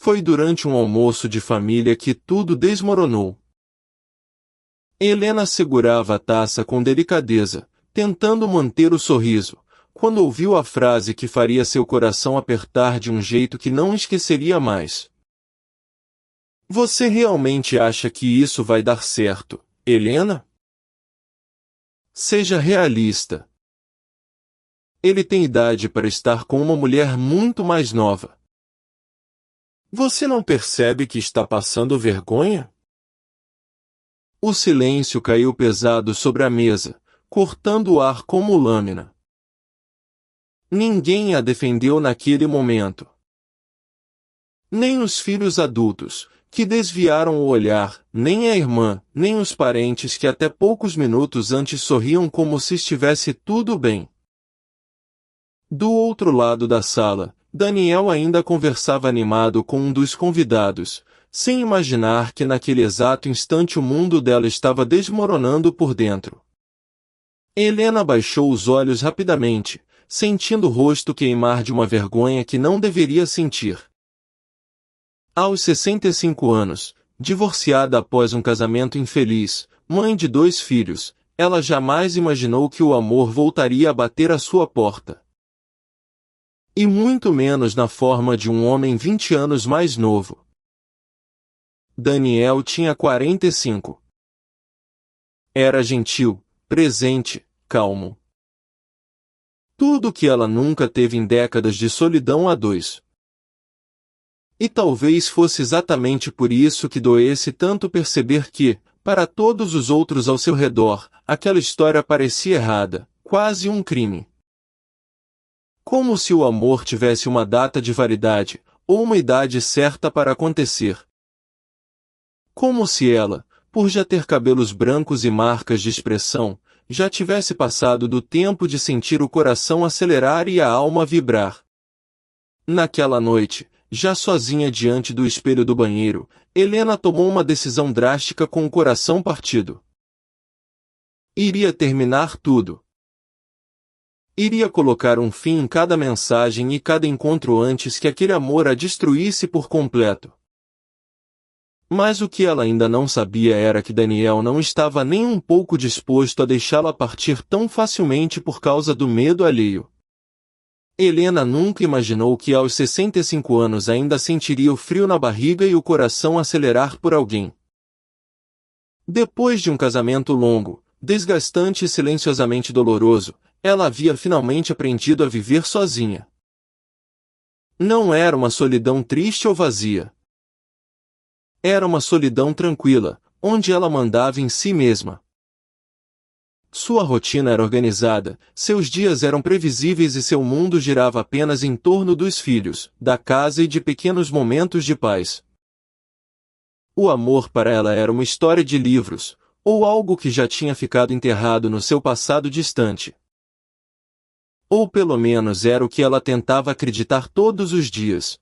Foi durante um almoço de família que tudo desmoronou. Helena segurava a taça com delicadeza, tentando manter o sorriso, quando ouviu a frase que faria seu coração apertar de um jeito que não esqueceria mais. Você realmente acha que isso vai dar certo, Helena? Seja realista. Ele tem idade para estar com uma mulher muito mais nova. Você não percebe que está passando vergonha? O silêncio caiu pesado sobre a mesa, cortando o ar como lâmina. Ninguém a defendeu naquele momento. Nem os filhos adultos, que desviaram o olhar, nem a irmã, nem os parentes que até poucos minutos antes sorriam como se estivesse tudo bem. Do outro lado da sala, Daniel ainda conversava animado com um dos convidados, sem imaginar que naquele exato instante o mundo dela estava desmoronando por dentro. Helena baixou os olhos rapidamente, sentindo o rosto queimar de uma vergonha que não deveria sentir. Aos 65 anos, divorciada após um casamento infeliz, mãe de 2 filhos, ela jamais imaginou que o amor voltaria a bater à sua porta. E muito menos na forma de um homem 20 anos mais novo. Daniel tinha 45. Era gentil, presente, calmo. Tudo o que ela nunca teve em décadas de solidão a 2. E talvez fosse exatamente por isso que doesse tanto perceber que, para todos os outros ao seu redor, aquela história parecia errada, quase um crime. Como se o amor tivesse uma data de validade, ou uma idade certa para acontecer. Como se ela, por já ter cabelos brancos e marcas de expressão, já tivesse passado do tempo de sentir o coração acelerar e a alma vibrar. Naquela noite, já sozinha diante do espelho do banheiro, Helena tomou uma decisão drástica com o coração partido. Iria terminar tudo. Iria colocar um fim em cada mensagem e cada encontro antes que aquele amor a destruísse por completo. Mas o que ela ainda não sabia era que Daniel não estava nem um pouco disposto a deixá-la partir tão facilmente por causa do medo alheio. Helena nunca imaginou que aos 65 anos ainda sentiria o frio na barriga e o coração acelerar por alguém. Depois de um casamento longo, desgastante e silenciosamente doloroso, ela havia finalmente aprendido a viver sozinha. Não era uma solidão triste ou vazia. Era uma solidão tranquila, onde ela mandava em si mesma. Sua rotina era organizada, seus dias eram previsíveis e seu mundo girava apenas em torno dos filhos, da casa e de pequenos momentos de paz. O amor para ela era uma história de livros, ou algo que já tinha ficado enterrado no seu passado distante. Ou pelo menos era o que ela tentava acreditar todos os dias.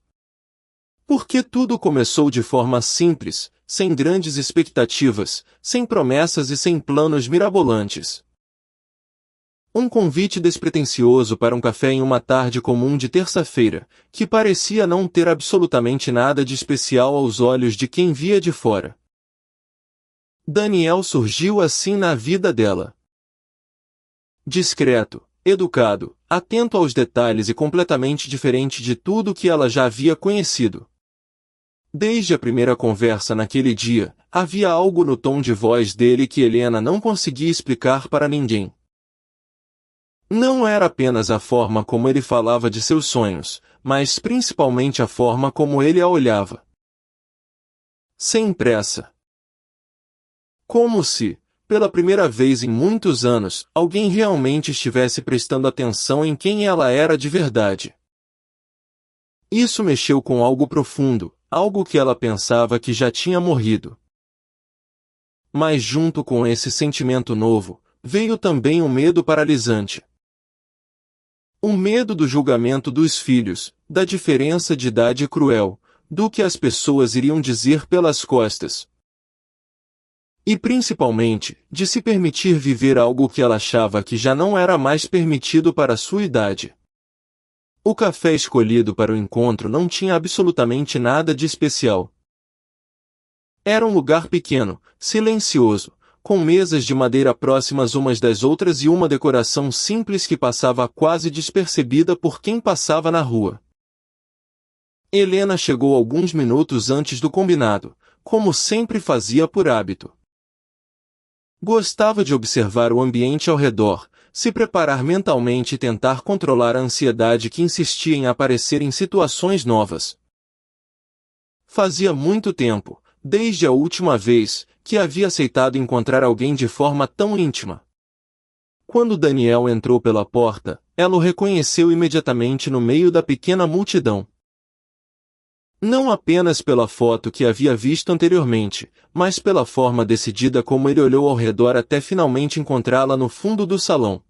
Porque tudo começou de forma simples, sem grandes expectativas, sem promessas e sem planos mirabolantes. Um convite despretensioso para um café em uma tarde comum de terça-feira, que parecia não ter absolutamente nada de especial aos olhos de quem via de fora. Daniel surgiu assim na vida dela. Discreto, educado, atento aos detalhes e completamente diferente de tudo que ela já havia conhecido. Desde a primeira conversa naquele dia, havia algo no tom de voz dele que Helena não conseguia explicar para ninguém. Não era apenas a forma como ele falava de seus sonhos, mas principalmente a forma como ele a olhava. Sem pressa. Como se, pela primeira vez em muitos anos, alguém realmente estivesse prestando atenção em quem ela era de verdade. Isso mexeu com algo profundo, algo que ela pensava que já tinha morrido. Mas junto com esse sentimento novo, veio também um medo paralisante. O medo do julgamento dos filhos, da diferença de idade cruel, do que as pessoas iriam dizer pelas costas. E principalmente, de se permitir viver algo que ela achava que já não era mais permitido para sua idade. O café escolhido para o encontro não tinha absolutamente nada de especial. Era um lugar pequeno, silencioso, com mesas de madeira próximas umas das outras e uma decoração simples que passava quase despercebida por quem passava na rua. Helena chegou alguns minutos antes do combinado, como sempre fazia por hábito. Gostava de observar o ambiente ao redor, se preparar mentalmente e tentar controlar a ansiedade que insistia em aparecer em situações novas. Fazia muito tempo, desde a última vez, que havia aceitado encontrar alguém de forma tão íntima. Quando Daniel entrou pela porta, ela o reconheceu imediatamente no meio da pequena multidão. Não apenas pela foto que havia visto anteriormente, mas pela forma decidida como ele olhou ao redor até finalmente encontrá-la no fundo do salão.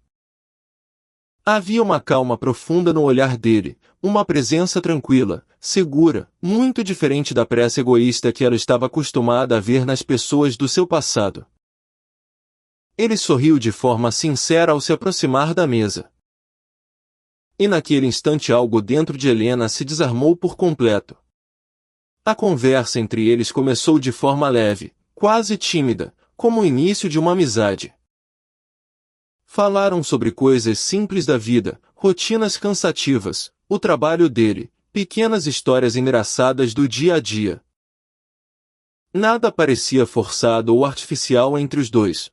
Havia uma calma profunda no olhar dele, uma presença tranquila, segura, muito diferente da pressa egoísta que ela estava acostumada a ver nas pessoas do seu passado. Ele sorriu de forma sincera ao se aproximar da mesa. E naquele instante algo dentro de Helena se desarmou por completo. A conversa entre eles começou de forma leve, quase tímida, como o início de uma amizade. Falaram sobre coisas simples da vida, rotinas cansativas, o trabalho dele, pequenas histórias engraçadas do dia a dia. Nada parecia forçado ou artificial entre os dois.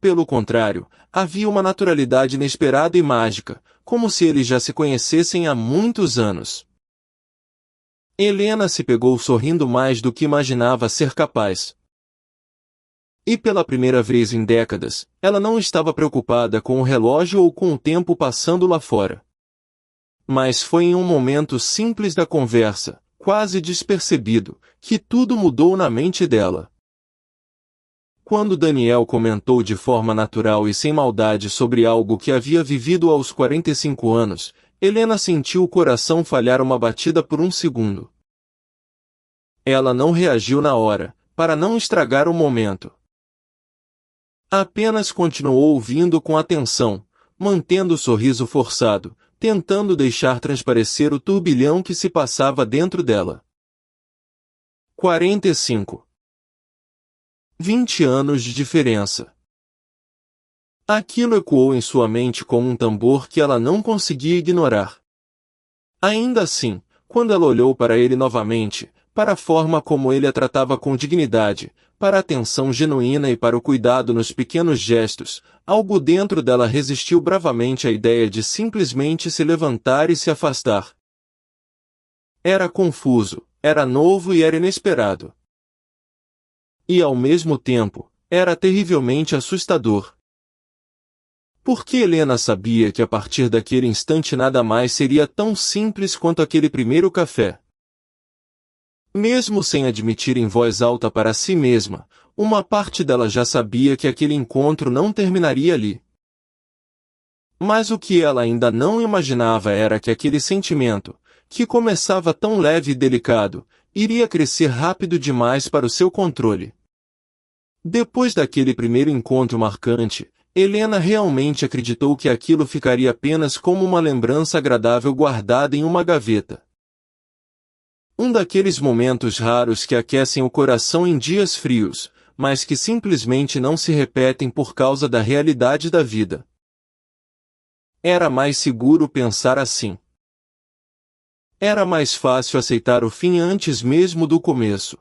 Pelo contrário, havia uma naturalidade inesperada e mágica, como se eles já se conhecessem há muitos anos. Helena se pegou sorrindo mais do que imaginava ser capaz. E pela primeira vez em décadas, ela não estava preocupada com o relógio ou com o tempo passando lá fora. Mas foi em um momento simples da conversa, quase despercebido, que tudo mudou na mente dela. Quando Daniel comentou de forma natural e sem maldade sobre algo que havia vivido aos 45 anos, Helena sentiu o coração falhar uma batida por um segundo. Ela não reagiu na hora, para não estragar o momento. Apenas continuou ouvindo com atenção, mantendo o sorriso forçado, tentando deixar transparecer o turbilhão que se passava dentro dela. 45. 20 anos de diferença. Aquilo ecoou em sua mente como um tambor que ela não conseguia ignorar. Ainda assim, quando ela olhou para ele novamente, para a forma como ele a tratava com dignidade, para a atenção genuína e para o cuidado nos pequenos gestos, algo dentro dela resistiu bravamente à ideia de simplesmente se levantar e se afastar. Era confuso, era novo e era inesperado. E ao mesmo tempo, era terrivelmente assustador. Porque Helena sabia que a partir daquele instante nada mais seria tão simples quanto aquele primeiro café. Mesmo sem admitir em voz alta para si mesma, uma parte dela já sabia que aquele encontro não terminaria ali. Mas o que ela ainda não imaginava era que aquele sentimento, que começava tão leve e delicado, iria crescer rápido demais para o seu controle. Depois daquele primeiro encontro marcante, Helena realmente acreditou que aquilo ficaria apenas como uma lembrança agradável guardada em uma gaveta. Um daqueles momentos raros que aquecem o coração em dias frios, mas que simplesmente não se repetem por causa da realidade da vida. Era mais seguro pensar assim. Era mais fácil aceitar o fim antes mesmo do começo.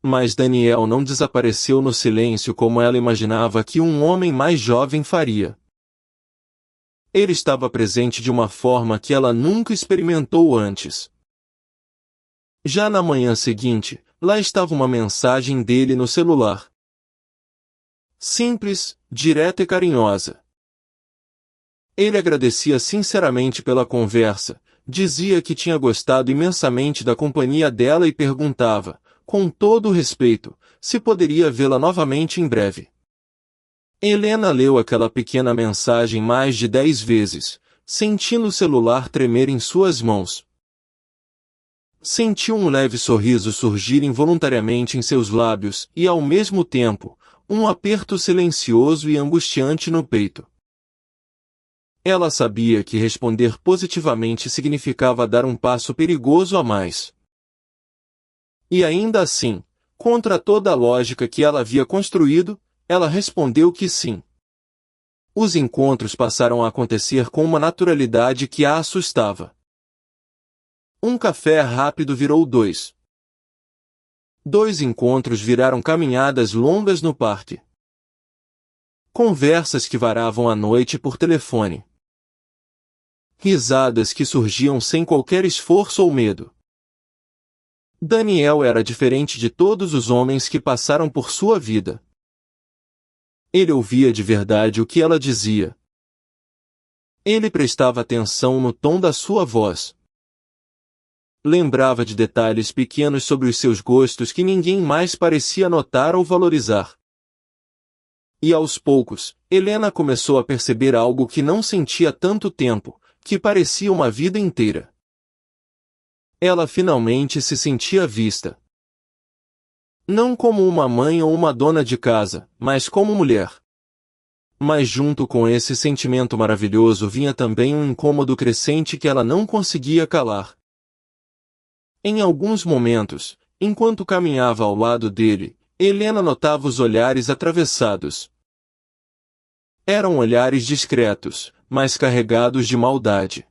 Mas Daniel não desapareceu no silêncio como ela imaginava que um homem mais jovem faria. Ele estava presente de uma forma que ela nunca experimentou antes. Já na manhã seguinte, lá estava uma mensagem dele no celular. Simples, direta e carinhosa. Ele agradecia sinceramente pela conversa, dizia que tinha gostado imensamente da companhia dela e perguntava, com todo o respeito, se poderia vê-la novamente em breve. Helena leu aquela pequena mensagem mais de 10 vezes, sentindo o celular tremer em suas mãos. Sentiu um leve sorriso surgir involuntariamente em seus lábios e, ao mesmo tempo, um aperto silencioso e angustiante no peito. Ela sabia que responder positivamente significava dar um passo perigoso a mais. E ainda assim, contra toda a lógica que ela havia construído, ela respondeu que sim. Os encontros passaram a acontecer com uma naturalidade que a assustava. Um café rápido virou 2. 2 encontros viraram caminhadas longas no parque. Conversas que varavam a noite por telefone. Risadas que surgiam sem qualquer esforço ou medo. Daniel era diferente de todos os homens que passaram por sua vida. Ele ouvia de verdade o que ela dizia. Ele prestava atenção no tom da sua voz. Lembrava de detalhes pequenos sobre os seus gostos que ninguém mais parecia notar ou valorizar. E aos poucos, Helena começou a perceber algo que não sentia há tanto tempo, que parecia uma vida inteira. Ela finalmente se sentia vista. Não como uma mãe ou uma dona de casa, mas como mulher. Mas junto com esse sentimento maravilhoso vinha também um incômodo crescente que ela não conseguia calar. Em alguns momentos, enquanto caminhava ao lado dele, Helena notava os olhares atravessados. Eram olhares discretos, mas carregados de maldade.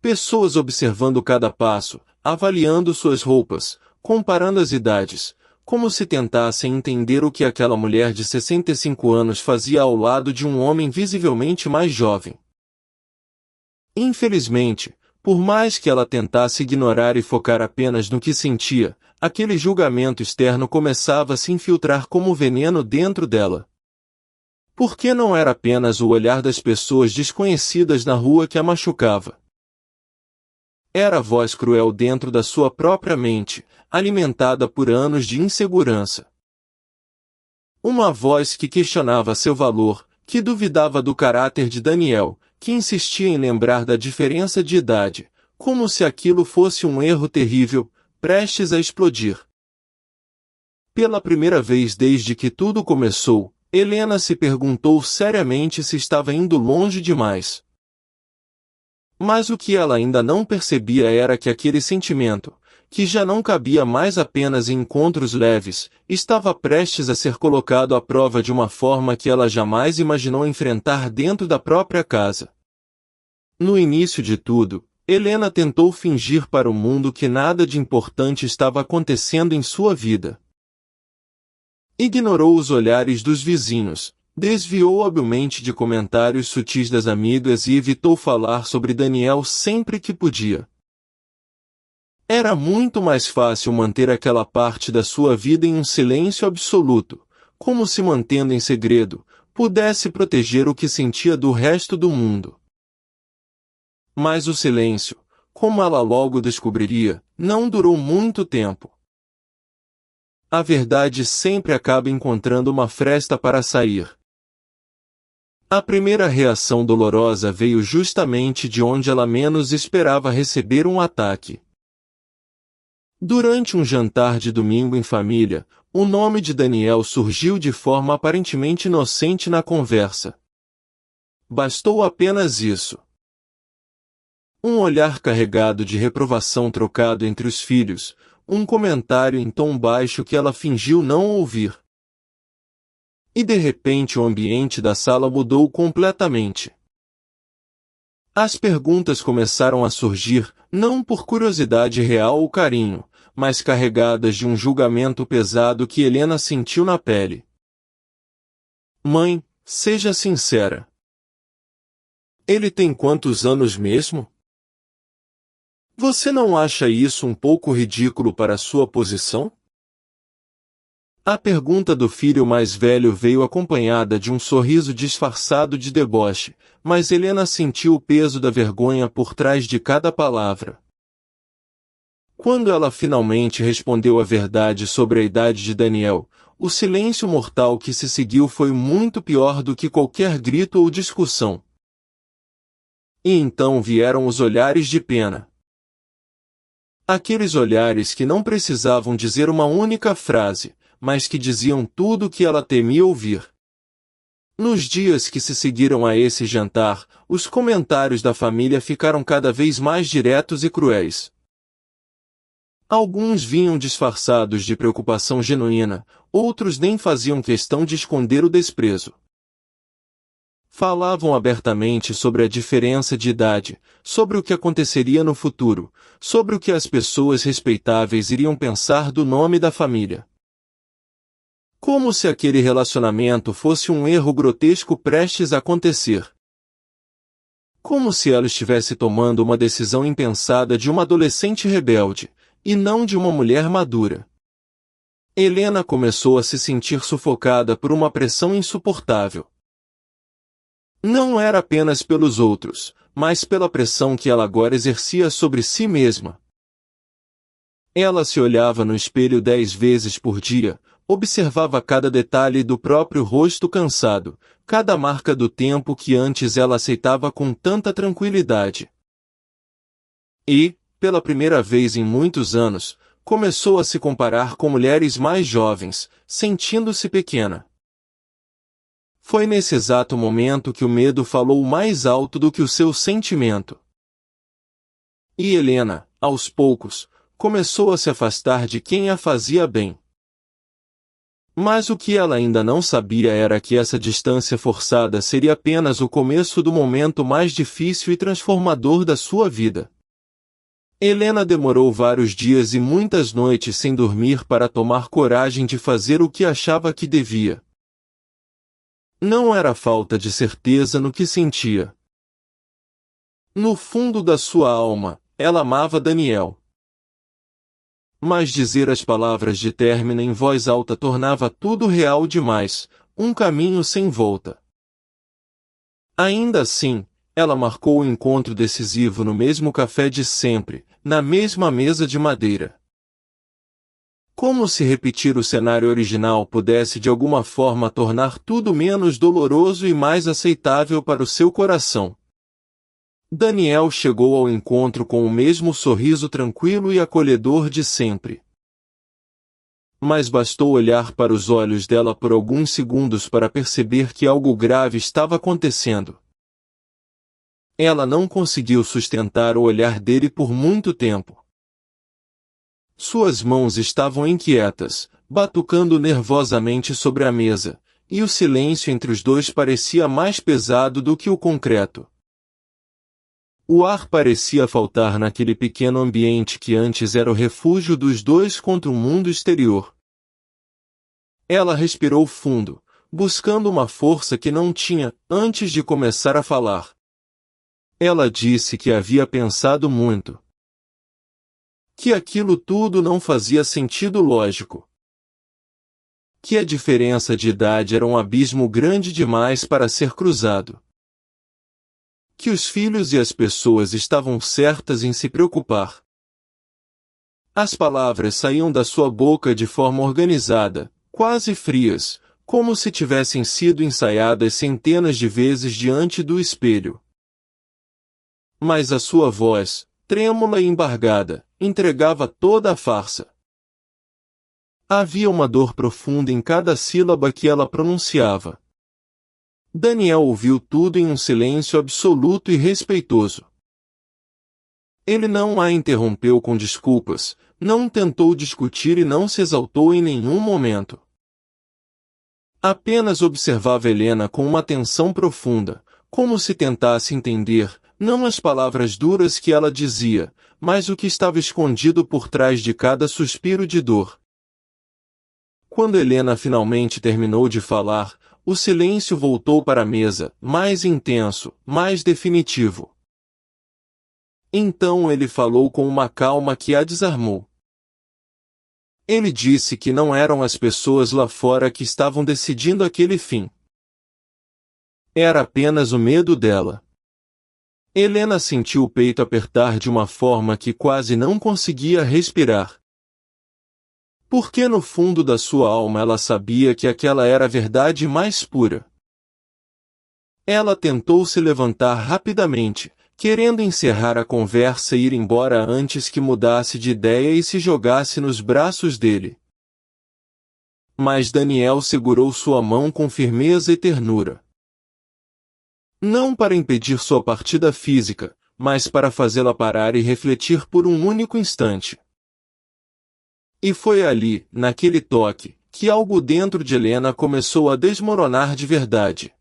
Pessoas observando cada passo, avaliando suas roupas, comparando as idades, como se tentassem entender o que aquela mulher de 65 anos fazia ao lado de um homem visivelmente mais jovem. Infelizmente, por mais que ela tentasse ignorar e focar apenas no que sentia, aquele julgamento externo começava a se infiltrar como veneno dentro dela. Porque não era apenas o olhar das pessoas desconhecidas na rua que a machucava. Era a voz cruel dentro da sua própria mente, alimentada por anos de insegurança. Uma voz que questionava seu valor, que duvidava do caráter de Daniel, que insistia em lembrar da diferença de idade, como se aquilo fosse um erro terrível, prestes a explodir. Pela primeira vez desde que tudo começou, Helena se perguntou seriamente se estava indo longe demais. Mas o que ela ainda não percebia era que aquele sentimento, que já não cabia mais apenas em encontros leves, estava prestes a ser colocado à prova de uma forma que ela jamais imaginou enfrentar dentro da própria casa. No início de tudo, Helena tentou fingir para o mundo que nada de importante estava acontecendo em sua vida. Ignorou os olhares dos vizinhos, desviou habilmente de comentários sutis das amigas e evitou falar sobre Daniel sempre que podia. Era muito mais fácil manter aquela parte da sua vida em um silêncio absoluto, como se mantendo em segredo, pudesse proteger o que sentia do resto do mundo. Mas o silêncio, como ela logo descobriria, não durou muito tempo. A verdade sempre acaba encontrando uma fresta para sair. A primeira reação dolorosa veio justamente de onde ela menos esperava receber um ataque. Durante um jantar de domingo em família, o nome de Daniel surgiu de forma aparentemente inocente na conversa. Bastou apenas isso. Um olhar carregado de reprovação trocado entre os filhos, um comentário em tom baixo que ela fingiu não ouvir. E de repente o ambiente da sala mudou completamente. As perguntas começaram a surgir, não por curiosidade real ou carinho, mas carregadas de um julgamento pesado que Helena sentiu na pele. Mãe, seja sincera. Ele tem quantos anos mesmo? Você não acha isso um pouco ridículo para sua posição? A pergunta do filho mais velho veio acompanhada de um sorriso disfarçado de deboche, mas Helena sentiu o peso da vergonha por trás de cada palavra. Quando ela finalmente respondeu a verdade sobre a idade de Daniel, o silêncio mortal que se seguiu foi muito pior do que qualquer grito ou discussão. E então vieram os olhares de pena. Aqueles olhares que não precisavam dizer uma única frase, mas que diziam tudo o que ela temia ouvir. Nos dias que se seguiram a esse jantar, os comentários da família ficaram cada vez mais diretos e cruéis. Alguns vinham disfarçados de preocupação genuína, outros nem faziam questão de esconder o desprezo. Falavam abertamente sobre a diferença de idade, sobre o que aconteceria no futuro, sobre o que as pessoas respeitáveis iriam pensar do nome da família. Como se aquele relacionamento fosse um erro grotesco prestes a acontecer. Como se ela estivesse tomando uma decisão impensada de uma adolescente rebelde, e não de uma mulher madura. Helena começou a se sentir sufocada por uma pressão insuportável. Não era apenas pelos outros, mas pela pressão que ela agora exercia sobre si mesma. Ela se olhava no espelho 10 vezes por dia, observava cada detalhe do próprio rosto cansado, cada marca do tempo que antes ela aceitava com tanta tranquilidade. E, pela primeira vez em muitos anos, começou a se comparar com mulheres mais jovens, sentindo-se pequena. Foi nesse exato momento que o medo falou mais alto do que o seu sentimento. E Helena, aos poucos, começou a se afastar de quem a fazia bem. Mas o que ela ainda não sabia era que essa distância forçada seria apenas o começo do momento mais difícil e transformador da sua vida. Helena demorou vários dias e muitas noites sem dormir para tomar coragem de fazer o que achava que devia. Não era falta de certeza no que sentia. No fundo da sua alma, ela amava Daniel. Mas dizer as palavras de término em voz alta tornava tudo real demais, um caminho sem volta. Ainda assim, ela marcou o encontro decisivo no mesmo café de sempre, na mesma mesa de madeira. Como se repetir o cenário original pudesse de alguma forma tornar tudo menos doloroso e mais aceitável para o seu coração. Daniel chegou ao encontro com o mesmo sorriso tranquilo e acolhedor de sempre. Mas bastou olhar para os olhos dela por alguns segundos para perceber que algo grave estava acontecendo. Ela não conseguiu sustentar o olhar dele por muito tempo. Suas mãos estavam inquietas, batucando nervosamente sobre a mesa, e o silêncio entre os dois parecia mais pesado do que o concreto. O ar parecia faltar naquele pequeno ambiente que antes era o refúgio dos dois contra o mundo exterior. Ela respirou fundo, buscando uma força que não tinha, antes de começar a falar. Ela disse que havia pensado muito. Que aquilo tudo não fazia sentido lógico. Que a diferença de idade era um abismo grande demais para ser cruzado. Que os filhos e as pessoas estavam certas em se preocupar. As palavras saíam da sua boca de forma organizada, quase frias, como se tivessem sido ensaiadas centenas de vezes diante do espelho. Mas a sua voz, trêmula e embargada, entregava toda a farsa. Havia uma dor profunda em cada sílaba que ela pronunciava. Daniel ouviu tudo em um silêncio absoluto e respeitoso. Ele não a interrompeu com desculpas, não tentou discutir e não se exaltou em nenhum momento. Apenas observava Helena com uma atenção profunda, como se tentasse entender, não as palavras duras que ela dizia, mas o que estava escondido por trás de cada suspiro de dor. Quando Helena finalmente terminou de falar, o silêncio voltou para a mesa, mais intenso, mais definitivo. Então ele falou com uma calma que a desarmou. Ele disse que não eram as pessoas lá fora que estavam decidindo aquele fim. Era apenas o medo dela. Helena sentiu o peito apertar de uma forma que quase não conseguia respirar. Porque no fundo da sua alma ela sabia que aquela era a verdade mais pura. Ela tentou se levantar rapidamente, querendo encerrar a conversa e ir embora antes que mudasse de ideia e se jogasse nos braços dele. Mas Daniel segurou sua mão com firmeza e ternura. Não para impedir sua partida física, mas para fazê-la parar e refletir por um único instante. E foi ali, naquele toque, que algo dentro de Helena começou a desmoronar de verdade.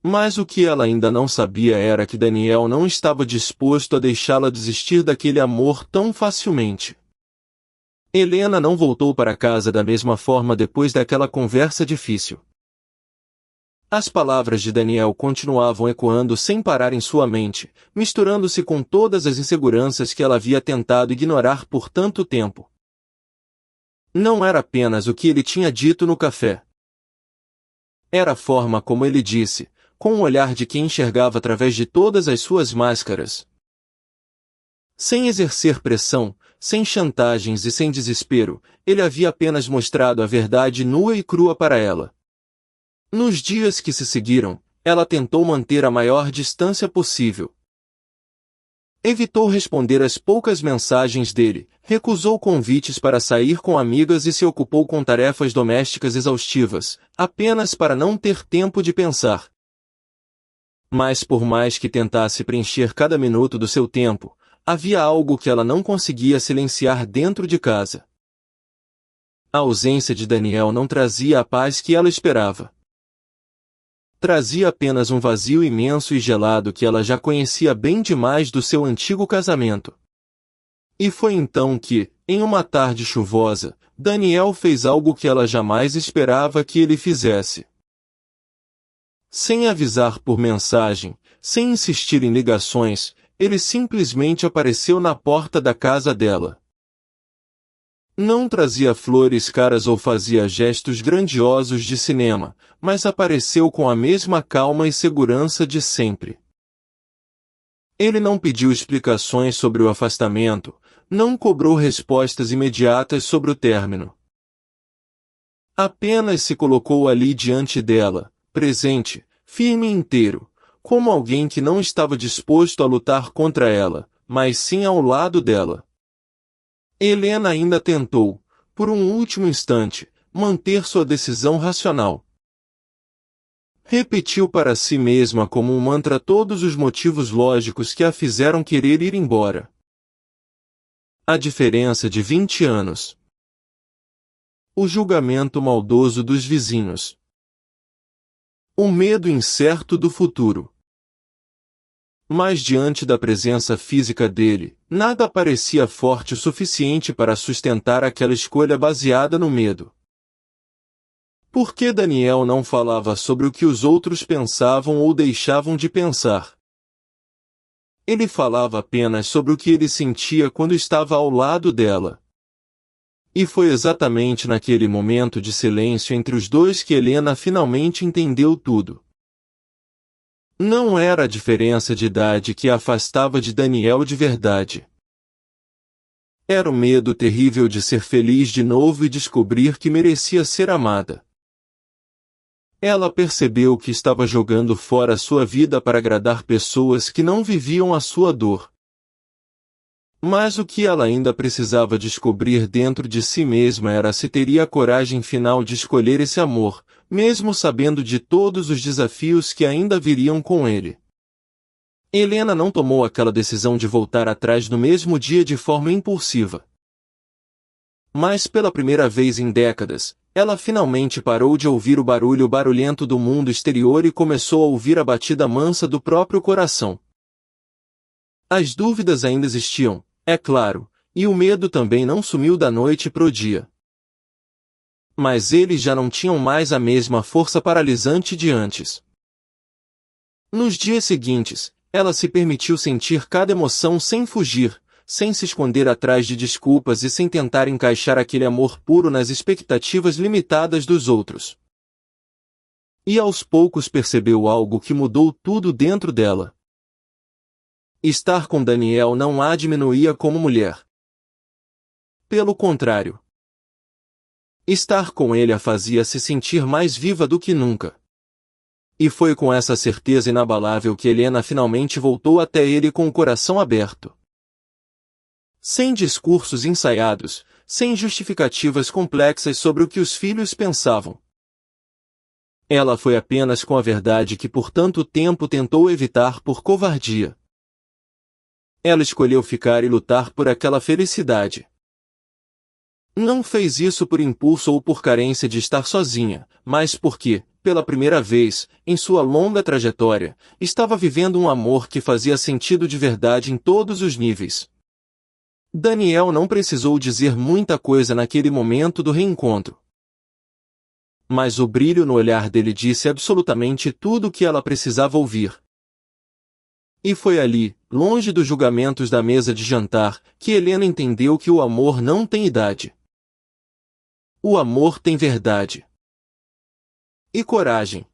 Mas o que ela ainda não sabia era que Daniel não estava disposto a deixá-la desistir daquele amor tão facilmente. Helena não voltou para casa da mesma forma depois daquela conversa difícil. As palavras de Daniel continuavam ecoando sem parar em sua mente, misturando-se com todas as inseguranças que ela havia tentado ignorar por tanto tempo. Não era apenas o que ele tinha dito no café. Era a forma como ele disse, com o olhar de quem enxergava através de todas as suas máscaras. Sem exercer pressão, sem chantagens e sem desespero, ele havia apenas mostrado a verdade nua e crua para ela. Nos dias que se seguiram, ela tentou manter a maior distância possível. Evitou responder às poucas mensagens dele, recusou convites para sair com amigas e se ocupou com tarefas domésticas exaustivas, apenas para não ter tempo de pensar. Mas por mais que tentasse preencher cada minuto do seu tempo, havia algo que ela não conseguia silenciar dentro de casa. A ausência de Daniel não trazia a paz que ela esperava. Trazia apenas um vazio imenso e gelado que ela já conhecia bem demais do seu antigo casamento. E foi então que, em uma tarde chuvosa, Daniel fez algo que ela jamais esperava que ele fizesse. Sem avisar por mensagem, sem insistir em ligações, ele simplesmente apareceu na porta da casa dela. Não trazia flores caras ou fazia gestos grandiosos de cinema, mas apareceu com a mesma calma e segurança de sempre. Ele não pediu explicações sobre o afastamento, não cobrou respostas imediatas sobre o término. Apenas se colocou ali diante dela, presente, firme e inteiro, como alguém que não estava disposto a lutar contra ela, mas sim ao lado dela. Helena ainda tentou, por um último instante, manter sua decisão racional. Repetiu para si mesma como um mantra todos os motivos lógicos que a fizeram querer ir embora. A diferença de 20 anos. O julgamento maldoso dos vizinhos. O medo incerto do futuro. Mas diante da presença física dele, nada parecia forte o suficiente para sustentar aquela escolha baseada no medo. Por que Daniel não falava sobre o que os outros pensavam ou deixavam de pensar? Ele falava apenas sobre o que ele sentia quando estava ao lado dela. E foi exatamente naquele momento de silêncio entre os dois que Helena finalmente entendeu tudo. Não era a diferença de idade que a afastava de Daniel de verdade. Era o medo terrível de ser feliz de novo e descobrir que merecia ser amada. Ela percebeu que estava jogando fora sua vida para agradar pessoas que não viviam a sua dor. Mas o que ela ainda precisava descobrir dentro de si mesma era se teria a coragem final de escolher esse amor, mesmo sabendo de todos os desafios que ainda viriam com ele. Helena não tomou aquela decisão de voltar atrás no mesmo dia de forma impulsiva. Mas pela primeira vez em décadas, ela finalmente parou de ouvir o barulho barulhento do mundo exterior e começou a ouvir a batida mansa do próprio coração. As dúvidas ainda existiam, é claro, e o medo também não sumiu da noite pro dia. Mas eles já não tinham mais a mesma força paralisante de antes. Nos dias seguintes, ela se permitiu sentir cada emoção sem fugir, sem se esconder atrás de desculpas e sem tentar encaixar aquele amor puro nas expectativas limitadas dos outros. E aos poucos percebeu algo que mudou tudo dentro dela. Estar com Daniel não a diminuía como mulher. Pelo contrário. Estar com ele a fazia se sentir mais viva do que nunca. E foi com essa certeza inabalável que Helena finalmente voltou até ele com o coração aberto. Sem discursos ensaiados, sem justificativas complexas sobre o que os filhos pensavam. Ela foi apenas com a verdade que por tanto tempo tentou evitar por covardia. Ela escolheu ficar e lutar por aquela felicidade. Não fez isso por impulso ou por carência de estar sozinha, mas porque, pela primeira vez, em sua longa trajetória, estava vivendo um amor que fazia sentido de verdade em todos os níveis. Daniel não precisou dizer muita coisa naquele momento do reencontro. Mas o brilho no olhar dele disse absolutamente tudo o que ela precisava ouvir. E foi ali, longe dos julgamentos da mesa de jantar, que Helena entendeu que o amor não tem idade. O amor tem verdade. E coragem.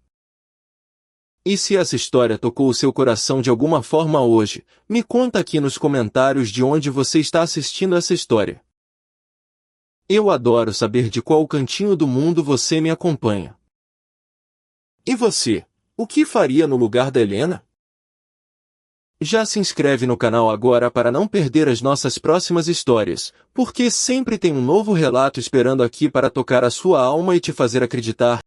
E se essa história tocou o seu coração de alguma forma hoje, me conta aqui nos comentários de onde você está assistindo essa história. Eu adoro saber de qual cantinho do mundo você me acompanha. E você, o que faria no lugar da Helena? Já se inscreve no canal agora para não perder as nossas próximas histórias, porque sempre tem um novo relato esperando aqui para tocar a sua alma e te fazer acreditar